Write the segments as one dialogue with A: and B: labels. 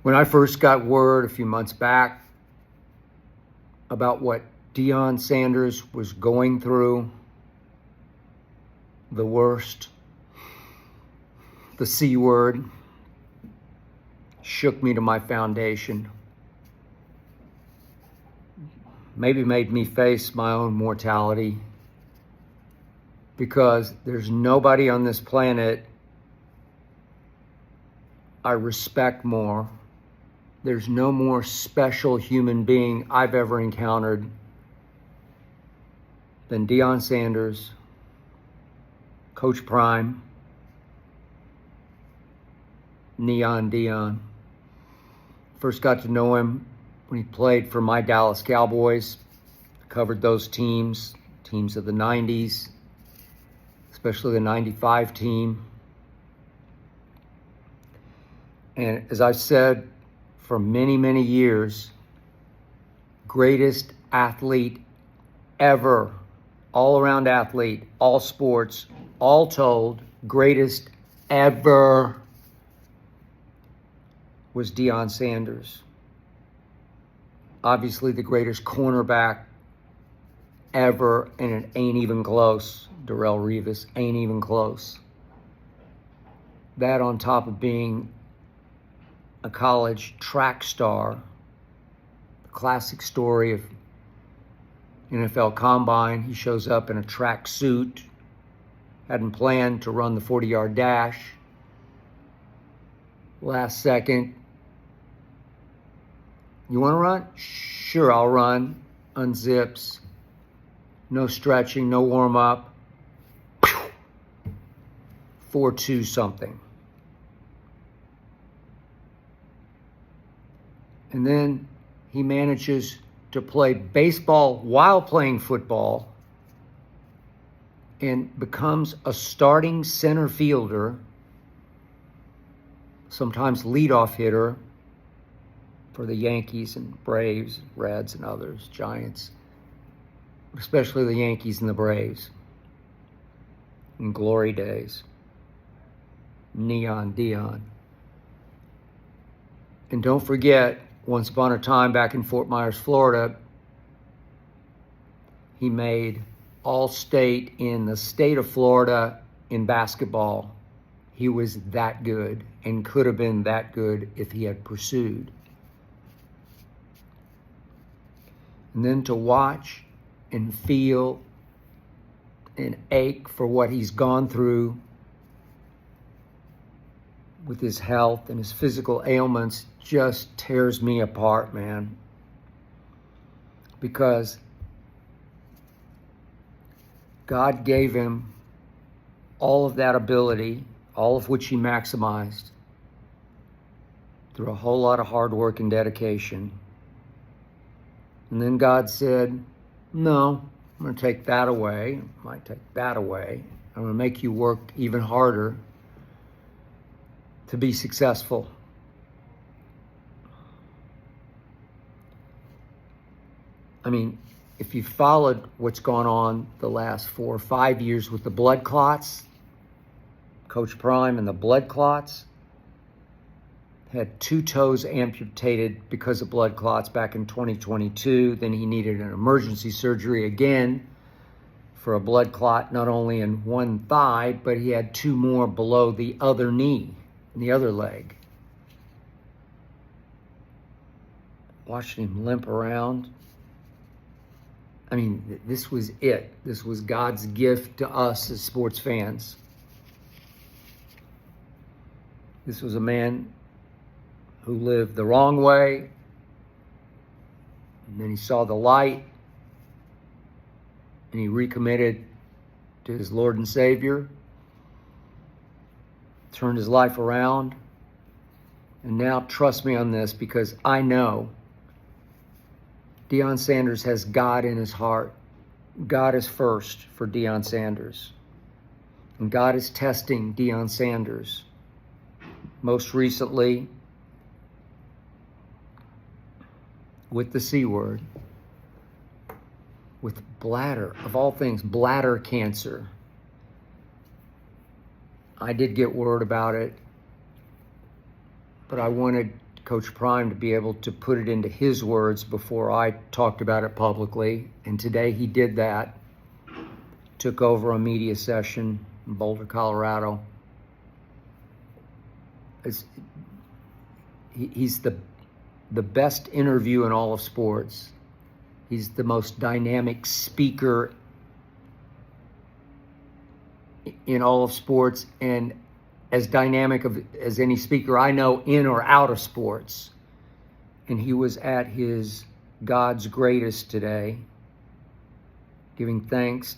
A: When I first got word a few months back about what Deion Sanders was going through, the worst, the C word, shook me to my foundation. Maybe made me face my own mortality, because there's nobody on this planet I respect more. There's no more special human being I've ever encountered than Deion Sanders, Coach Prime, Neon Deion. First got to know him when he played for my Dallas Cowboys. Covered those teams of the 90s, especially the 95 team. And as I said for many, many years, greatest athlete ever, all-around athlete, all sports, all told, greatest ever was Deion Sanders. Obviously the greatest cornerback ever, and it ain't even close. Darrelle Revis ain't even close. That on top of being a college track star, the classic story of NFL Combine. He shows up in a track suit, hadn't planned to run the 40-yard dash. Last second, you want to run? Sure, I'll run. Unzips. No stretching, no warm-up. 4-2 something. And then he manages to play baseball while playing football and becomes a starting center fielder, sometimes leadoff hitter for the Yankees and Braves, Reds and others, Giants, especially the Yankees and the Braves in glory days. Neon Deion. And don't forget, once upon a time back in Fort Myers, Florida, he made All-State in the state of Florida in basketball. He was that good and could have been that good if he had pursued. And then to watch and feel and ache for what he's gone through with his health and his physical ailments just tears me apart, man. Because God gave him all of that ability, all of which he maximized through a whole lot of hard work and dedication. And then God said, no, I'm going to take that away. I might take that away. I'm going to make you work even harder to be successful. I mean, if you followed what's gone on the last 4 or 5 years with the blood clots, Coach Prime and the blood clots, had 2 toes amputated because of blood clots back in 2022. Then he needed an emergency surgery again for a blood clot, not only in one thigh, but he had 2 more below the other knee and the other leg. Watching him limp around. I mean, this was it. This was God's gift to us as sports fans. This was a man who lived the wrong way, and then he saw the light, and he recommitted to his Lord and Savior, turned his life around, and now trust me on this, because I know Deion Sanders has God in his heart. God is first for Deion Sanders, and God is testing Deion Sanders. Most recently, with the C word, with bladder, of all things, bladder cancer. I did get word about it but I wanted Coach Prime to be able to put it into his words before I talked about it publicly. And today he did that. Took over a media session in Boulder, Colorado. He's the best interview in all of sports. He's the most dynamic speaker in all of sports, and as dynamic as any speaker I know in or out of sports. And he was at his God's greatest today, giving thanks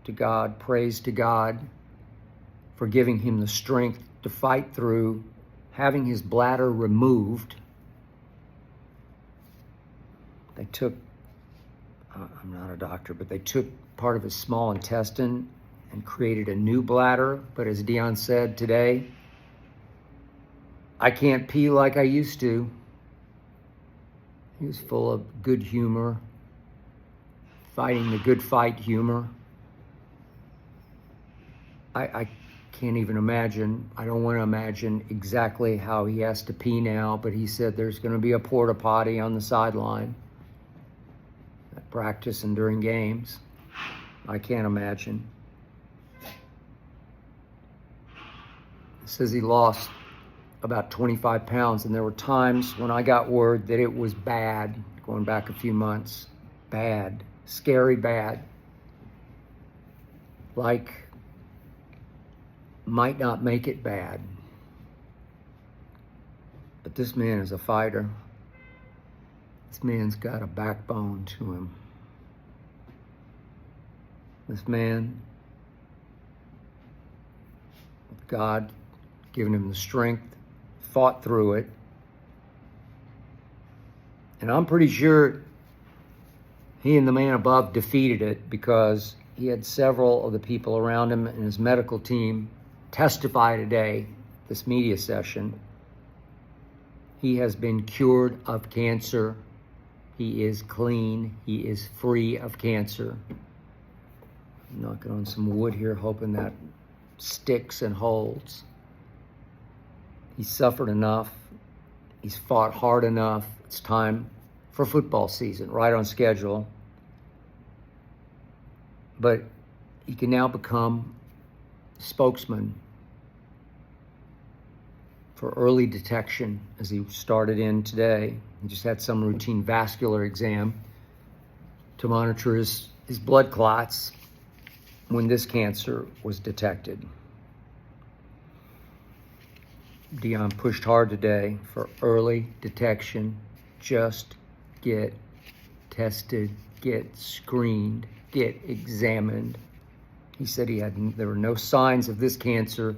A: to God, praise to God for giving him the strength to fight through having his bladder removed. They took, I'm not a doctor, but they took part of his small intestine and created a new bladder. But as Deion said today, I can't pee like I used to. He was full of good humor, fighting the good fight humor. I can't even imagine. I don't want to imagine exactly how he has to pee now, but he said there's going to be a porta potty on the sideline at practice and during games. I can't imagine. He says he lost about 25 pounds, and there were times when I got word that it was bad, going back a few months. Bad, scary bad. Like, might not make it bad. But this man is a fighter. This man's got a backbone to him. This man, with God giving him the strength, fought through it. And I'm pretty sure he and the man above defeated it, because he had several of the people around him and his medical team testify today, this media session. He has been cured of cancer. He is clean. He is free of cancer. I'm knocking on some wood here, hoping that sticks and holds. He's suffered enough. He's fought hard enough. It's time for football season, right on schedule. But he can now become spokesman for early detection, as he started in today. He just had some routine vascular exam to monitor his blood clots when this cancer was detected. Deion pushed hard today for early detection. Just get tested, get screened, get examined. He said there were no signs of this cancer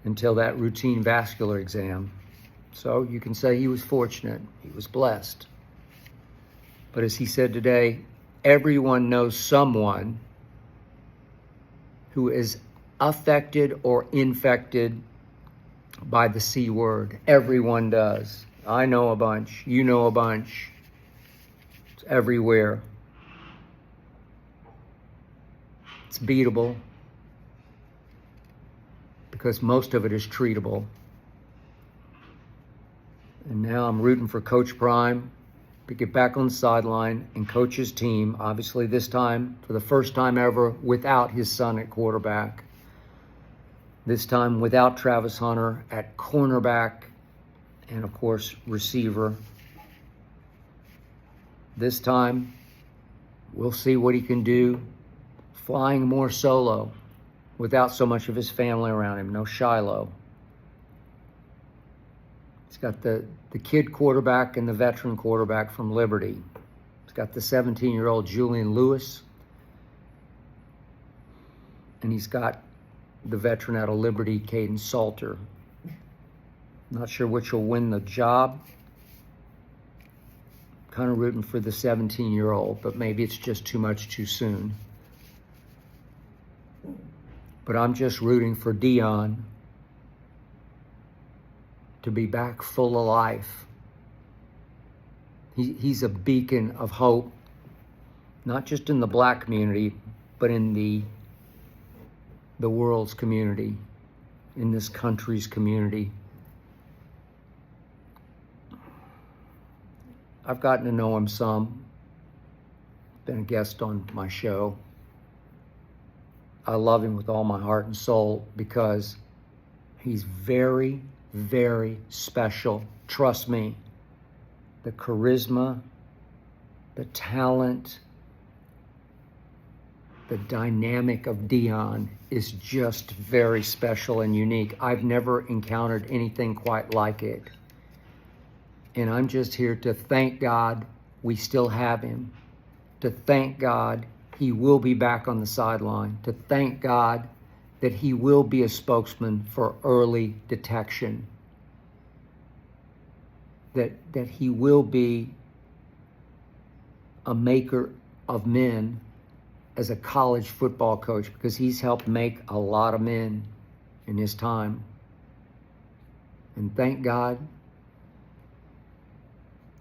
A: until that routine vascular exam. So you can say he was fortunate, he was blessed. But as he said today, everyone knows someone who is affected or infected by the C word. Everyone does. I know a bunch, you know a bunch. It's everywhere. It's beatable, because most of it is treatable. And now I'm rooting for Coach Prime to get back on the sideline and coach his team, obviously this time, for the first time ever, without his son at quarterback. This time without Travis Hunter at cornerback and, of course, receiver. This time, we'll see what he can do flying more solo without so much of his family around him. No Shiloh. He's got the kid quarterback and the veteran quarterback from Liberty. He's got the 17-year-old Julian Lewis. And he's got the veteran out of Liberty, Caden Salter. Not sure which will win the job. Kind of rooting for the 17-year-old, but maybe it's just too much too soon. But I'm just rooting for Deion to be back full of life. He's a beacon of hope, not just in the black community, but in the world's community, in this country's community. I've gotten to know him some. Been a guest on my show. I love him with all my heart and soul because he's very, very special. Trust me. The charisma, the talent, the dynamic of Deion is just very special and unique. I've never encountered anything quite like it. And I'm just here to thank God we still have him. To thank God he will be back on the sideline. To thank God that he will be a spokesman for early detection. That he will be a maker of men as a college football coach, because he's helped make a lot of men in his time. And thank God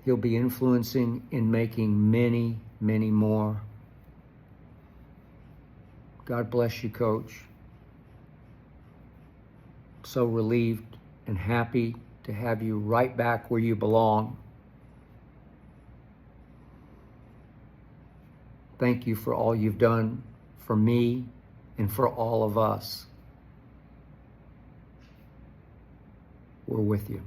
A: he'll be influencing and making many, many more. God bless you, Coach. So relieved and happy to have you right back where you belong. Thank you for all you've done for me and for all of us. We're with you.